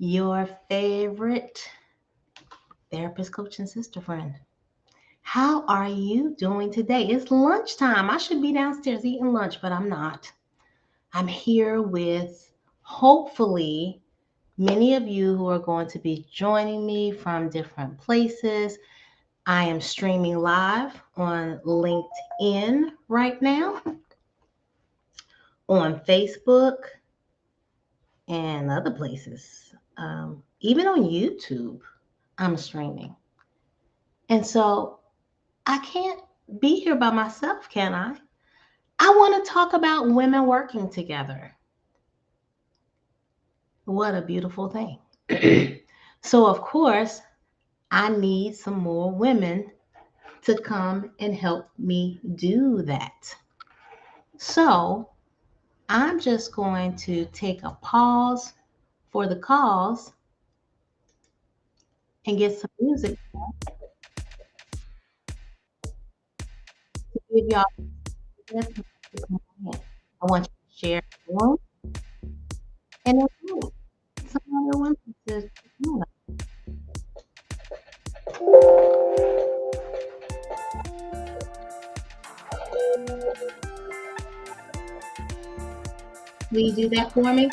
your favorite therapist, coach, and sister friend. How are you doing today? It's lunchtime. I should be downstairs eating lunch, but I'm not. I'm here with hopefully many of you who are going to be joining me from different places. I am streaming live on LinkedIn right now, on Facebook, and other places. Even on YouTube, I'm streaming. And so I can't be here by myself, can I? I want to talk about women working together. What a beautiful thing. So, of course, I need some more women to come and help me do that. So, I'm just going to take a pause for the cause and get some music to give y'all this. I want you to share the room and invite some other women to join us. Will you do that for me?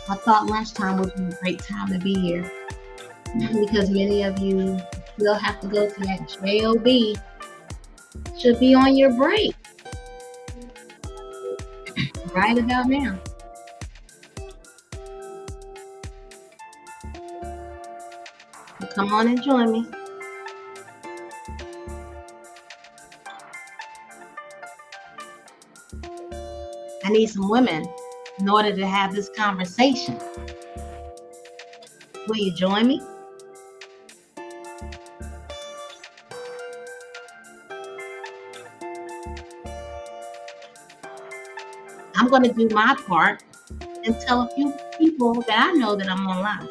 I thought lunchtime would be a great time to be here because many of you still have to go to that JOB. Should be on your break right about now. So come on and join me. I need some women in order to have this conversation. Will you join me? I'm going to do my part and tell a few people that I know that I'm online.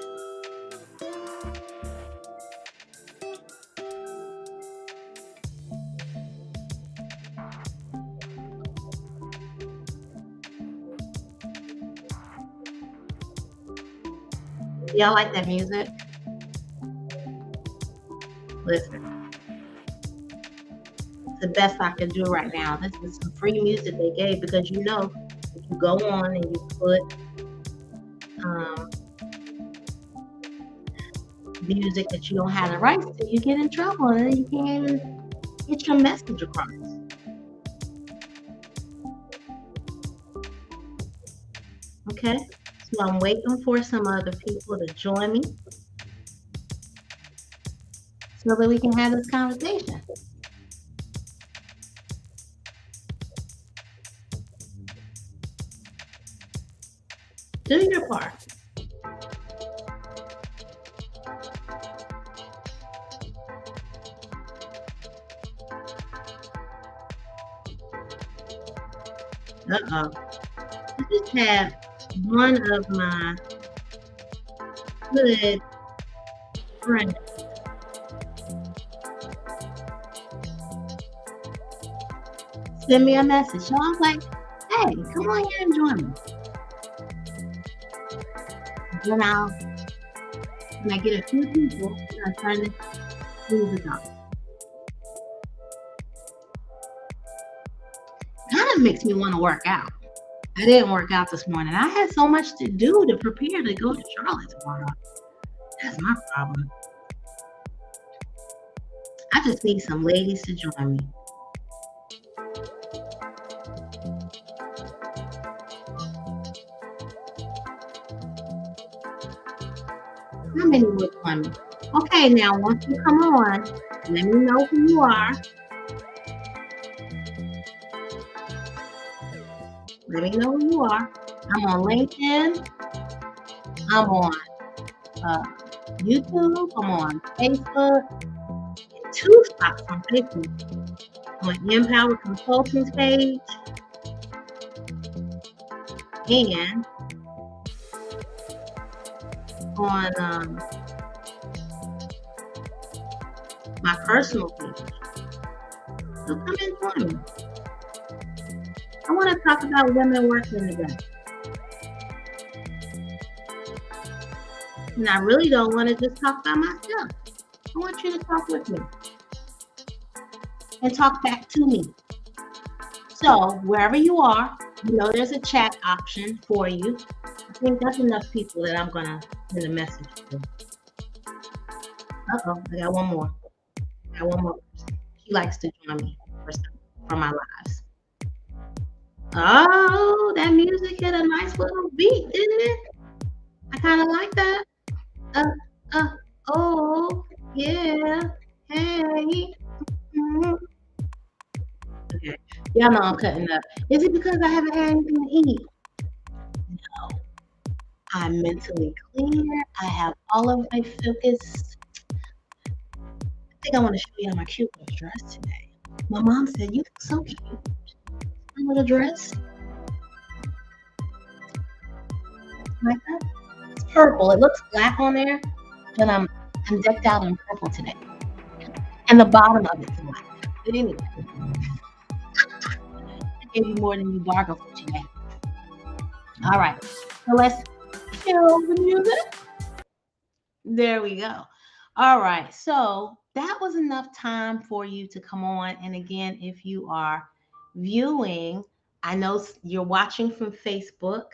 Y'all like that music? Listen, it's the best I can do right now. This is some free music they gave because if you go on and you put music that you don't have the rights to, you get in trouble and then you can't even get your message across. Okay, so I'm waiting for some other people to join me so that we can have this conversation. Do your part. Uh-oh. I just had one of my good friends send me a message. So I was like, hey, come on here and join me. Then when I get a few people, I turn this music on. Kind of makes me want to work out. I didn't work out this morning. I had so much to do to prepare to go to Charlotte tomorrow. That's my problem. I just need some ladies to join me. How many would join me? Okay, now once you come on, let me know who you are. Let me know who you are. I'm on LinkedIn. I'm on YouTube. I'm on Facebook. 2 spots on Facebook. On Empower Consulting's page. And on my personal page. So come and join me. I want to talk about women working together. And I really don't want to just talk by myself. I want you to talk with me and talk back to me. So wherever you are, you know there's a chat option for you. I think that's enough people that I'm going to send a message to. Uh-oh, I got one more. I got one more person. She likes to join me for my lives. Oh, that music hit a nice little beat, didn't it? I kind of like that. Uh, uh, oh, yeah. Hey. Mhm. Okay. Y'all know I'm cutting up. Is it because I haven't had anything to eat? No. I'm mentally clear. I have all of my focus. I think I want to show you my cute little dress today. My mom said, "You look so cute. My little dress. Like that? It's purple. It looks black on there, but I'm decked out in purple today. And the bottom of it's black. But anyway, I gave you more than you bargained for today. All right. So let's kill the music. There we go. All right. So that was enough time for you to come on. And again, if you are viewing, I know you're watching from Facebook.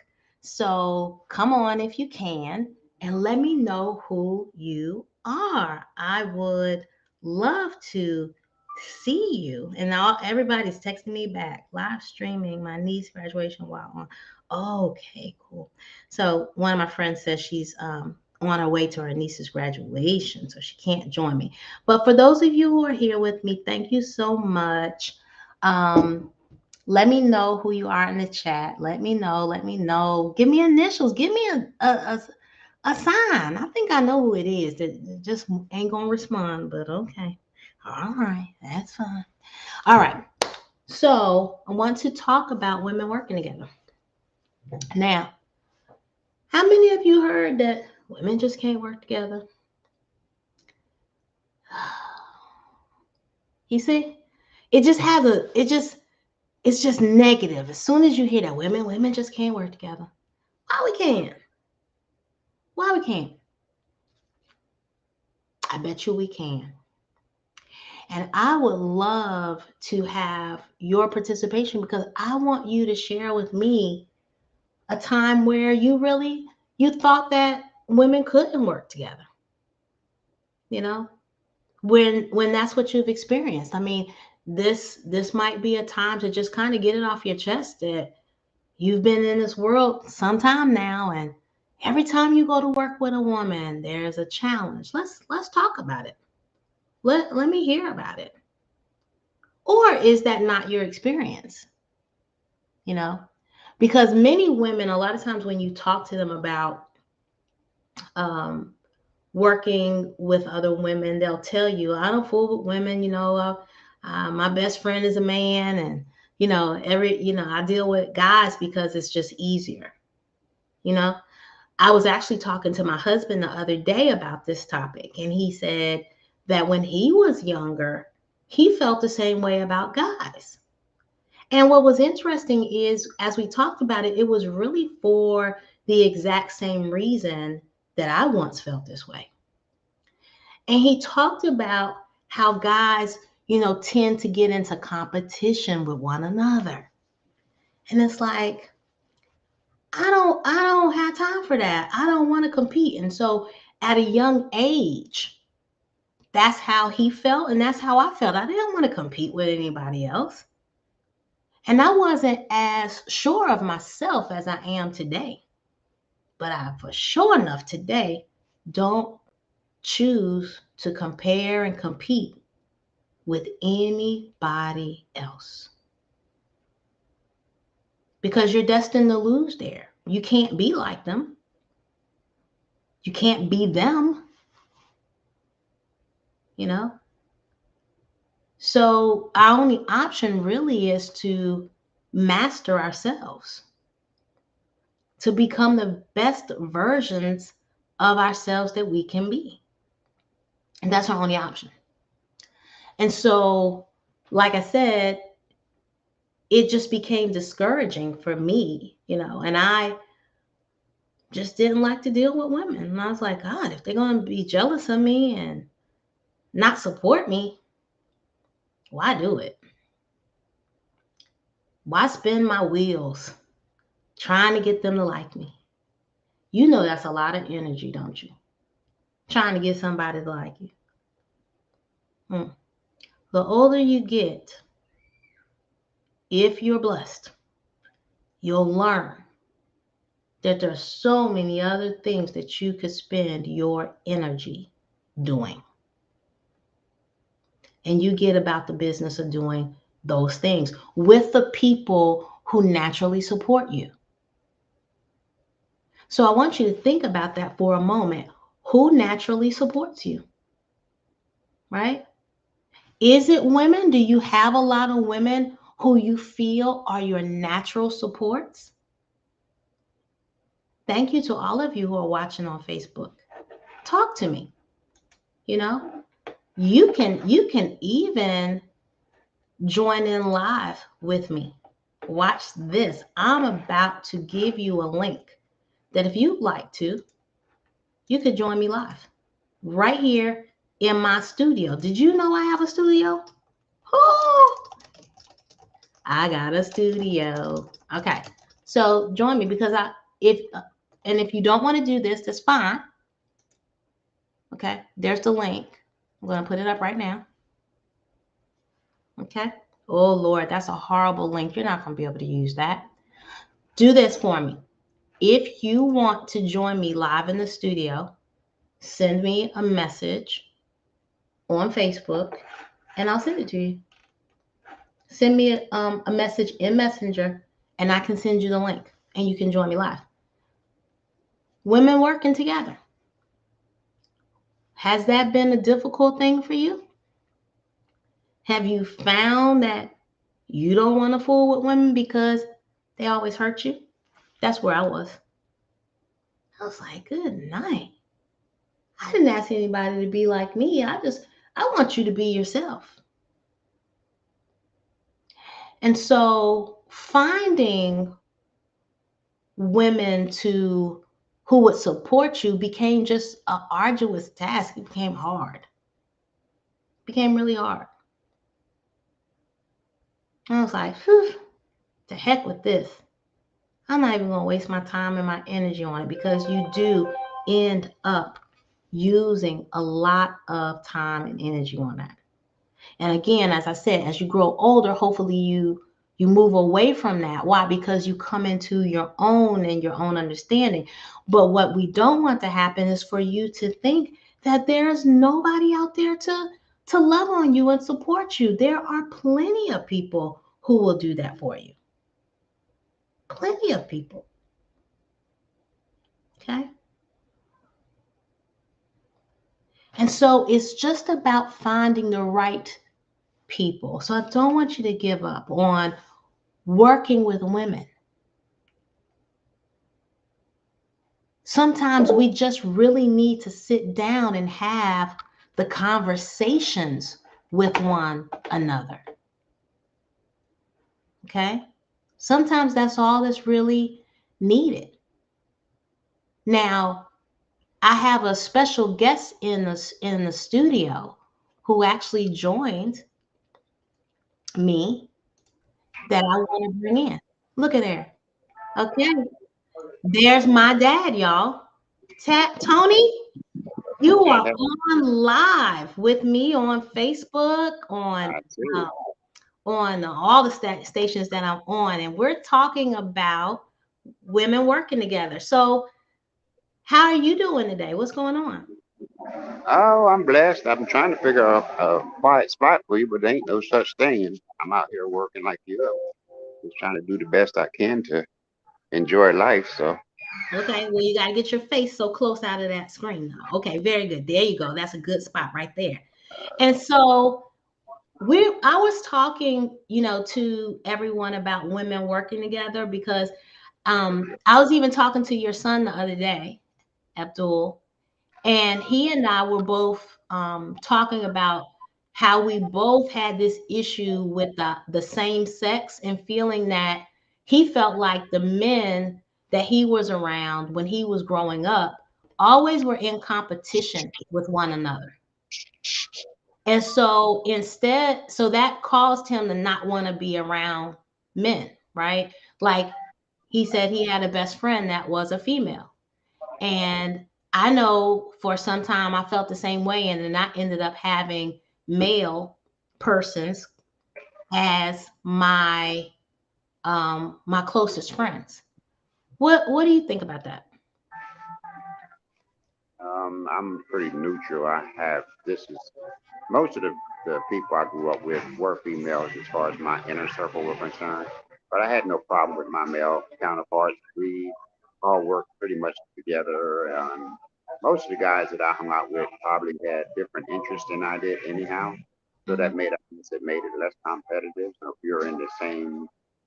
So come on if you can and let me know who you are. I would love to see you. And now everybody's texting me back, live streaming my niece graduation while on. Okay, cool. So one of my friends says she's on her way to her niece's graduation, so she can't join me. But for those of you who are here with me, thank you so much. Let me know who you are in the chat. Let me know. Let me know. Give me initials. Give me a sign. I think I know who it is that just ain't gonna respond, but okay. All right, that's fine. All right. So I want to talk about women working together. Now, how many of you heard that women just can't work together? You see, it just has it's just negative. As soon as you hear that women just can't work together. Why we can't? Why we can't? I bet you we can. And I would love to have your participation because I want you to share with me a time where you thought that women couldn't work together. You know, when that's what you've experienced. I mean, this might be a time to just kind of get it off your chest that you've been in this world some time now, and every time you go to work with a woman, there's a challenge. Let's talk about it. Let me hear about it. Or is that not your experience? You know, because many women, a lot of times when you talk to them about um, working with other women, they'll tell you, I don't fool with women, my best friend is a man, and I deal with guys because it's just easier. You know, I was actually talking to my husband the other day about this topic, and he said that when he was younger, he felt the same way about guys. And what was interesting is, as we talked about it, it was really for the exact same reason that I once felt this way. And he talked about how guys, tend to get into competition with one another. And it's like, I don't have time for that. I don't want to compete. And so at a young age, that's how he felt and that's how I felt. I didn't want to compete with anybody else. And I wasn't as sure of myself as I am today. But I for sure enough today don't choose to compare and compete with anybody else. Because you're destined to lose there. You can't be like them. You can't be them, you know? So our only option really is to master ourselves, to become the best versions of ourselves that we can be. And that's our only option. And so, like I said, it just became discouraging for me, and I just didn't like to deal with women. And I was like, God, if they're going to be jealous of me and not support me, why do it? Why spin my wheels trying to get them to like me? You know that's a lot of energy, don't you? Trying to get somebody to like you. The older you get, if you're blessed, you'll learn that there's so many other things that you could spend your energy doing. And you get about the business of doing those things with the people who naturally support you. So I want you to think about that for a moment. Who naturally supports you? Right? Is it women? Do you have a lot of women who you feel are your natural supports? Thank you to all of you who are watching on Facebook. Talk to me. You can even join in live with me. Watch this. I'm about to give you a link that if you'd like to, you could join me live right here in my studio. Did you know I have a studio? Oh, I got a studio. Okay. So join me because if you don't want to do this, that's fine. Okay. There's the link. I'm going to put it up right now. Okay. Oh, Lord, that's a horrible link. You're not going to be able to use that. Do this for me. If you want to join me live in the studio, send me a message on Facebook and I'll send it to you. Send me a message in Messenger and I can send you the link and you can join me live. Women working together. Has that been a difficult thing for you? Have you found that you don't want to fool with women because they always hurt you? That's where I was. I was like, good night. I didn't ask anybody to be like me. I want you to be yourself. And so finding women who would support you became just an arduous task. It became hard. It became really hard. I was like, to heck with this. I'm not even going to waste my time and my energy on it because you do end up using a lot of time and energy on that. And again, as I said, as you grow older, hopefully you move away from that. Why? Because you come into your own and your own understanding. But what we don't want to happen is for you to think that there's nobody out there to love on you and support you. There are plenty of people who will do that for you. Plenty of people. Okay? And so it's just about finding the right people. So I don't want you to give up on working with women. Sometimes we just really need to sit down and have the conversations with one another. Okay? Sometimes that's all that's really needed. Now, I have a special guest in the studio who actually joined me that I want to bring in. Look at there. Okay. There's my dad, y'all. Tony, you are on live with me on Facebook, on all the stations that I'm on, and we're talking about women working together. So, how are you doing today? What's going on? Oh, I'm blessed. I'm trying to figure out a quiet spot for you, but there ain't no such thing. And I'm out here working like you. Just trying to do the best I can to enjoy life. So, Okay, well, you got to get your face so close out of that screen now. Okay, very good. There you go. That's a good spot right there. And so, I was talking, to everyone about women working together because I was even talking to your son the other day, Abdul, and he and I were both talking about how we both had this issue with the same sex and feeling that he felt like the men that he was around when he was growing up always were in competition with one another. And so instead, so that caused him to not want to be around men, right? Like he said he had a best friend that was a female. And I know for some time I felt the same way. And then I ended up having male persons as my closest friends. What do you think about that? I'm pretty neutral. I have this is most of the people I grew up with were females as far as my inner circle were concerned. But I had no problem with my male counterparts. We all worked pretty much together. Most of the guys that I hung out with probably had different interests than I did anyhow. So Mm-hmm. it made it less competitive. So if you're in the same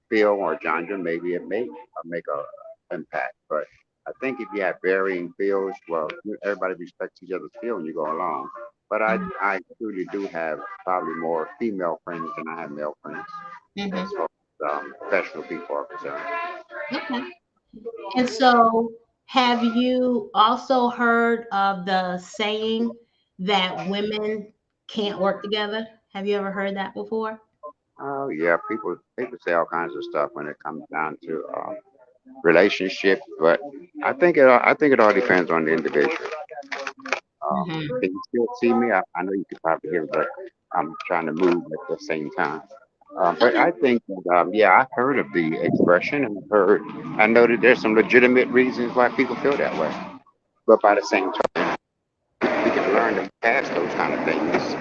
field or genre, maybe it may make a impact. But I think if you have varying fields, well, everybody respects each other's field and you go along. But I truly do have probably more female friends than I have male friends as Mm-hmm. far as professional people are concerned. Okay. And so, have you also heard of the saying that women can't work together? Have you ever heard that before? Oh yeah, people say all kinds of stuff when it comes down to relationships, but I think it all depends on the individual. Hmm. Can you still see me? I know you can probably hear me, but I'm trying to move at the same time. But Okay. I think that, yeah, I've heard of the expression and I know that there's some legitimate reasons why people feel that way. But by the same time, we can learn to pass those kind of things,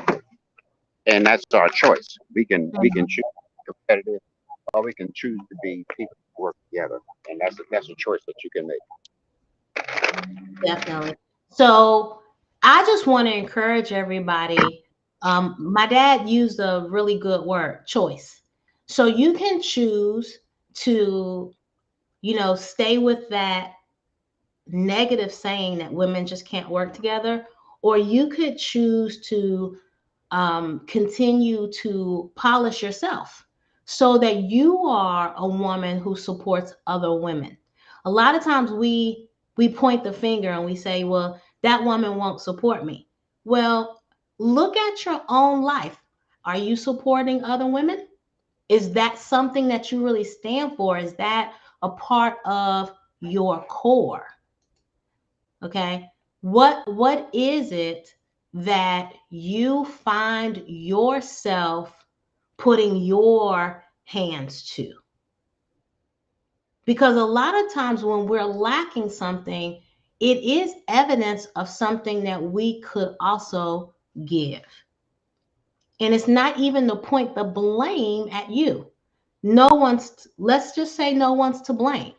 and that's our choice. We can Mhm. choose competitive, or we can choose to be people who work together, and that's a choice that you can make. Definitely. So I just want to encourage everybody. My dad used a really good word, choice. So you can choose to, stay with that negative saying that women just can't work together, or you could choose to continue to polish yourself so that you are a woman who supports other women. A lot of times we point the finger and we say, well, that woman won't support me. Well, look at your own life. Are you supporting other women? Is that something that you really stand for? Is that a part of your core? Okay. What is it that you find yourself putting your hands to? Because a lot of times when we're lacking something, it is evidence of something that we could also give. And it's not even to point the blame at you. Let's just say no one's to blame.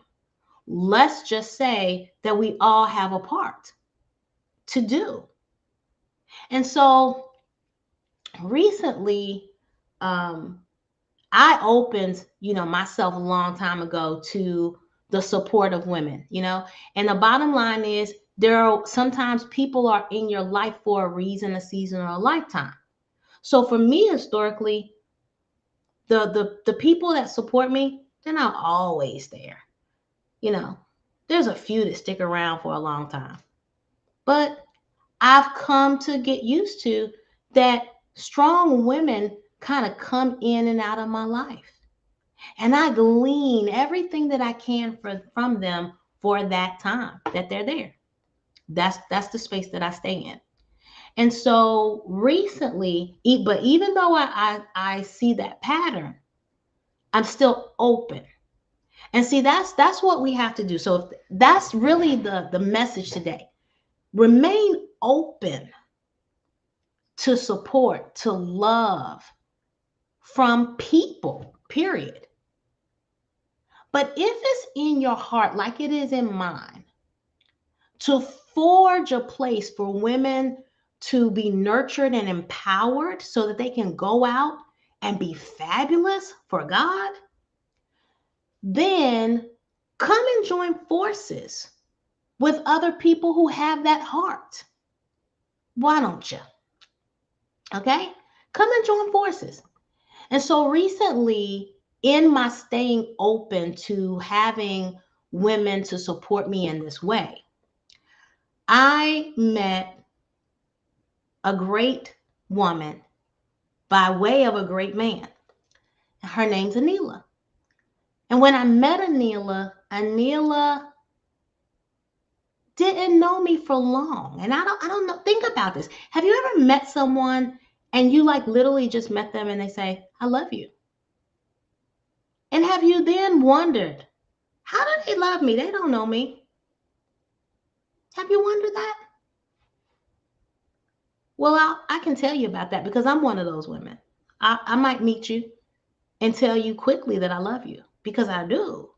Let's just say that we all have a part to do. And so recently, um, I opened, myself a long time ago to the support of women, and the bottom line is there are sometimes people are in your life for a reason, a season, or a lifetime. So for me, historically, the people that support me, they're not always there. You know, there's a few that stick around for a long time. But I've come to get used to that strong women kind of come in and out of my life. And I glean everything that I can from them for that time that they're there. That's the space that I stay in. And so recently, but even though I see that pattern, I'm still open. And see, that's what we have to do. So if that's really the message today. Remain open to support, to love from people, period. But if it's in your heart, like it is in mine, to forge a place for women to be nurtured and empowered so that they can go out and be fabulous for God, then come and join forces with other people who have that heart. Why don't you? Okay? Come and join forces. And so recently, in my staying open to having women to support me in this way, I met a great woman by way of a great man. Her name's Anila. And when I met Anila didn't know me for long. And I don't know. Think about this. Have you ever met someone and you like literally just met them and they say, I love you? And have you then wondered, how do they love me? They don't know me. Have you wondered that? Well, I can tell you about that because I'm one of those women. I might meet you and tell you quickly that I love you because I do.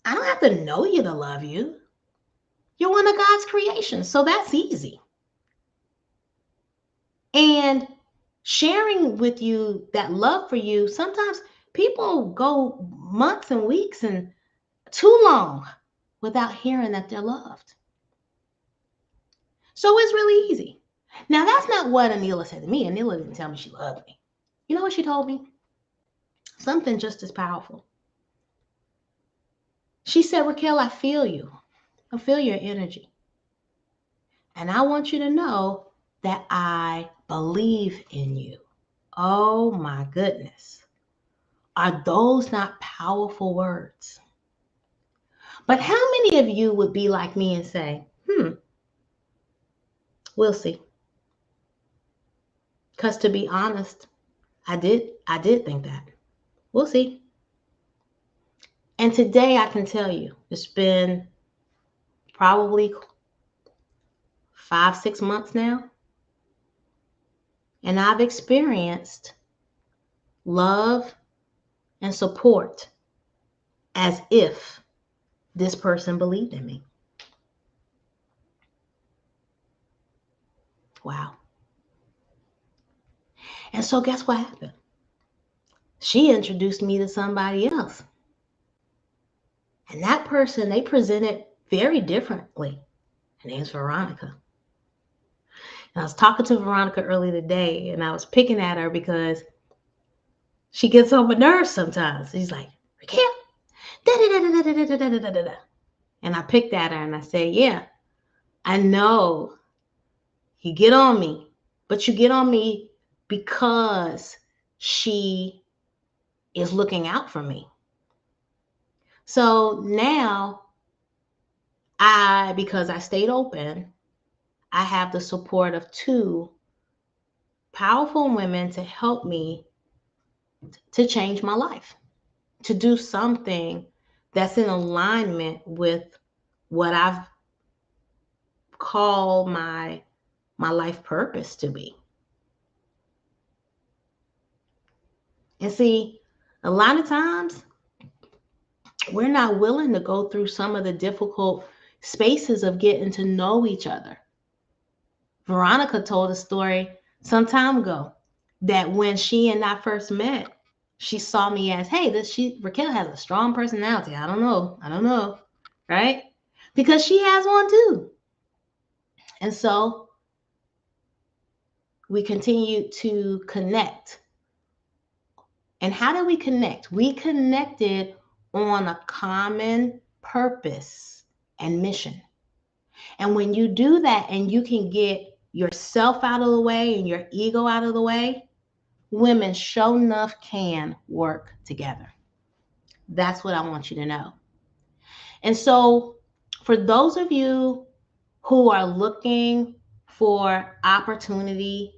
I don't have to know you to love you. You're one of God's creations, so that's easy. And sharing with you that love for you, sometimes people go months and weeks and too long without hearing that they're loved. So it's really easy. Now, that's not what Anila said to me. Anila didn't tell me she loved me. You know what she told me? Something just as powerful. She said, Raquel, I feel you. I feel your energy. And I want you to know that I believe in you. Oh my goodness. Are those not powerful words? But how many of you would be like me and say, we'll see? Because to be honest, I did think that. We'll see. And today I can tell you, it's been probably 5-6 months now. And I've experienced love and support as if this person believed in me. Wow. And so guess what happened? She introduced me to somebody else. And that person, they presented very differently. Her name's Veronica. And I was talking to Veronica earlier today, and I was picking at her because she gets on my nerves sometimes. She's like, Raquel, da-da-da-da-da-da-da-da-da-da. And I picked at her and I said, yeah, I know you get on me, but you get on me because she is looking out for me. So now because I stayed open, I have the support of 2 powerful women to help me to change my life, to do something that's in alignment with what I've called my life purpose to be. And see, a lot of times we're not willing to go through some of the difficult spaces of getting to know each other. Veronica told a story some time ago that when she and I first met, she saw me as, hey, Raquel has a strong personality. I don't know, right? Because she has one too. And so we continue to connect. And how did we connect? We connected on a common purpose and mission. And when you do that and you can get yourself out of the way and your ego out of the way, women sure enough can work together. That's what I want you to know. And so for those of you who are looking for opportunity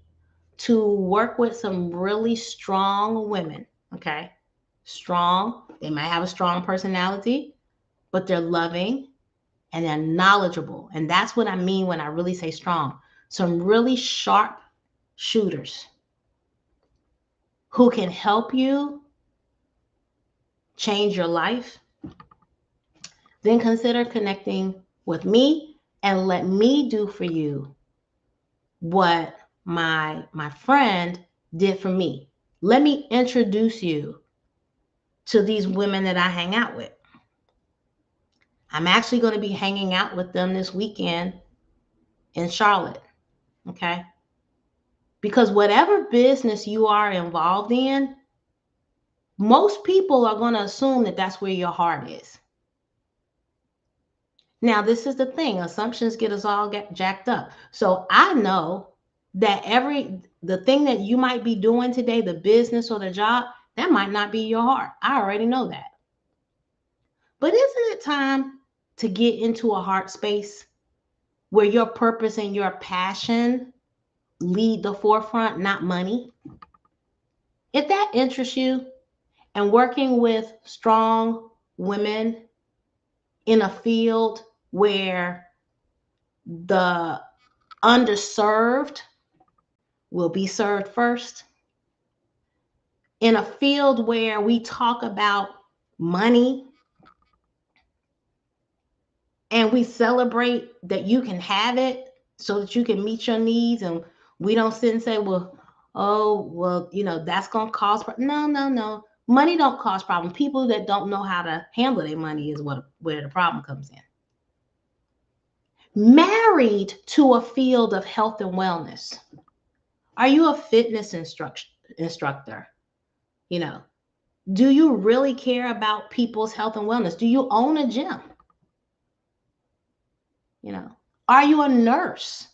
to work with some really strong women, okay? Strong, they might have a strong personality, but they're loving and they're knowledgeable. And that's what I mean when I really say strong. Some really sharp shooters who can help you change your life. Then consider connecting with me and let me do for you what my friend did for me. Let me introduce you to these women that I hang out with. I'm actually going to be hanging out with them this weekend in Charlotte. Okay. Because whatever business you are involved in, most people are going to assume that that's where your heart is. Now, this is the thing. Assumptions get us all jacked up. So I know that the thing that you might be doing today, the business or the job, that might not be your heart. I already know that. But isn't it time to get into a heart space where your purpose and your passion lead the forefront, not money? If that interests you, and working with strong women in a field where the underserved will be served first, in a field where we talk about money and we celebrate that you can have it so that you can meet your needs, and we don't sit and say, well, oh, well, that's going to cause no. Money don't cause problems. People that don't know how to handle their money is where the problem comes in. Married to a field of health and wellness. Are you a fitness instructor? Do you really care about people's health and wellness? Do you own a gym? Are you a nurse?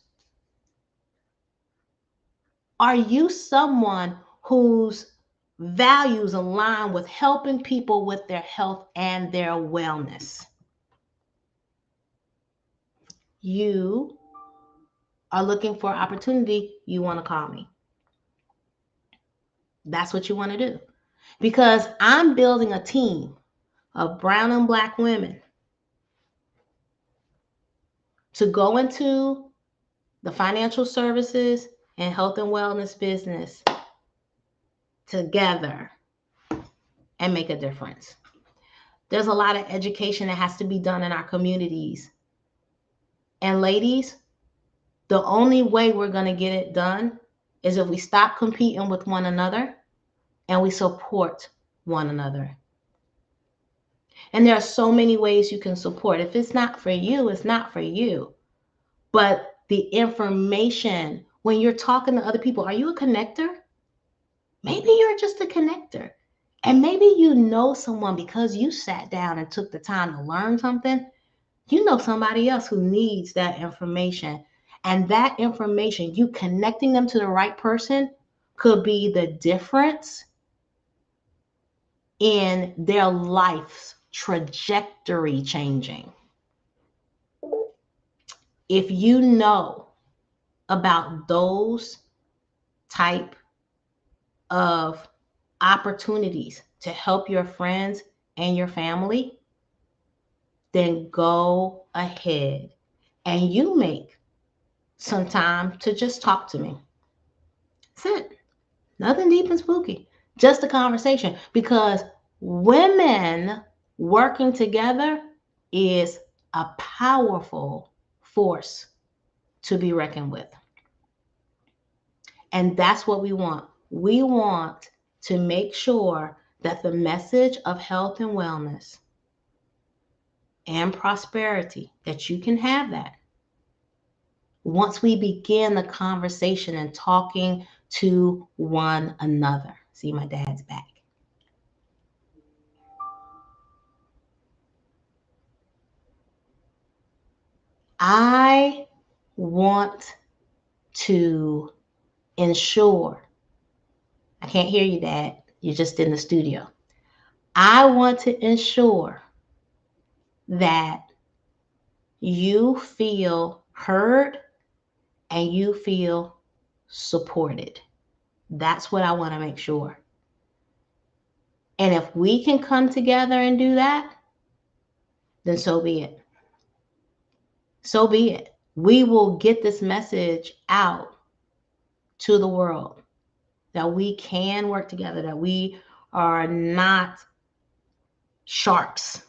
Are you someone whose values align with helping people with their health and their wellness? You are looking for opportunity, you want to call me. That's what you want to do. Because I'm building a team of brown and black women to go into the financial services and health and wellness business together and make a difference. There's a lot of education that has to be done in our communities. And ladies, the only way we're going to get it done is if we stop competing with one another and we support one another. And there are so many ways you can support. If it's not for you, it's not for you. But the information, when you're talking to other people, are you a connector? Maybe you're just a connector. And maybe you know someone because you sat down and took the time to learn something. You know somebody else who needs that information. And that information, you connecting them to the right person, could be the difference in their life's trajectory changing. If you know about those type of opportunities to help your friends and your family, then go ahead and you make some time to just talk to me. That's it. Nothing deep and spooky. Just a conversation. Because women working together is a powerful force to be reckoned with. And that's what we want. We want to make sure that the message of health and wellness and prosperity, that you can have that. Once we begin the conversation and talking to one another. See, my dad's back. I want to ensure, I can't hear you, Dad. You're just in the studio. I want to ensure that you feel heard and you feel supported. That's what I want to make sure. And if we can come together and do that, then so be it. So be it. We will get this message out to the world that we can work together, that we are not sharks,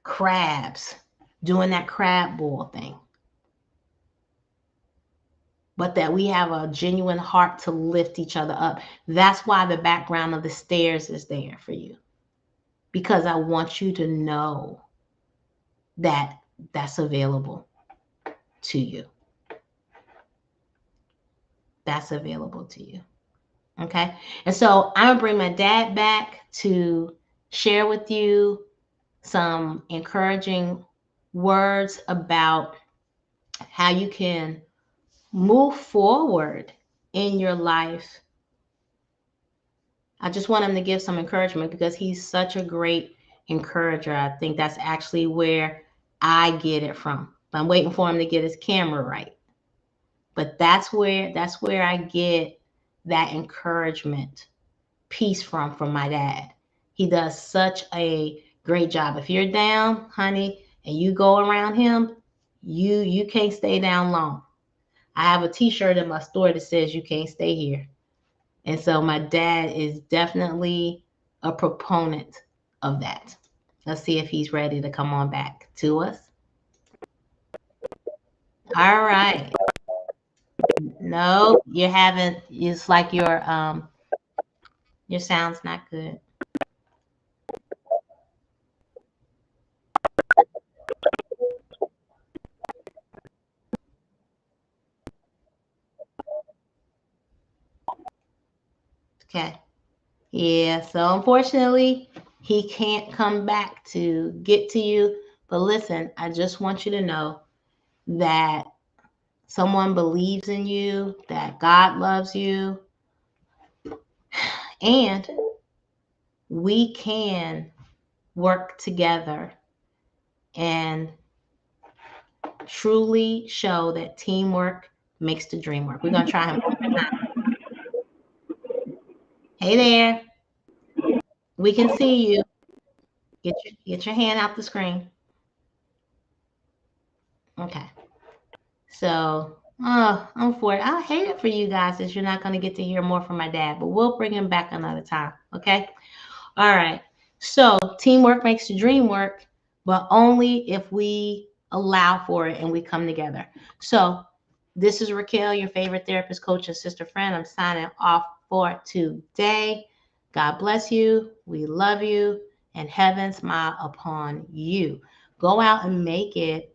crabs, doing that crab boil thing, but that we have a genuine heart to lift each other up. That's why the background of the stairs is there for you, because I want you to know that that's available to you. that's available to you. Okay. And so I'm going to bring my dad back to share with you some encouraging words about how you can move forward in your life. I just want him to give some encouragement because he's such a great encourager. I think that's actually where I get it from. I'm waiting for him to get his camera right. But that's where I get that encouragement piece from my dad. He does such a great job. If you're down, honey, and you go around him, you can't stay down long. I have a t-shirt in my store that says you can't stay here. And so my dad is definitely a proponent of that. Let's see if he's ready to come on back to us. All right. No, you haven't. It's like your sound's not good. Okay. Yeah, so unfortunately, he can't come back to get to you. But listen, I just want you to know that someone believes in you, that God loves you, and we can work together and truly show that teamwork makes the dream work. We're going to try him one more time. Hey there. We can see you. Get your hand out the screen. Okay. So, I hate it for you guys that you're not going to get to hear more from my dad, but we'll bring him back another time. Okay. All right. So, teamwork makes the dream work, but only if we allow for it and we come together. So, this is Raquel, your favorite therapist, coach, and sister friend. I'm signing off for today. God bless you. We love you, and heaven smile upon you. Go out and make it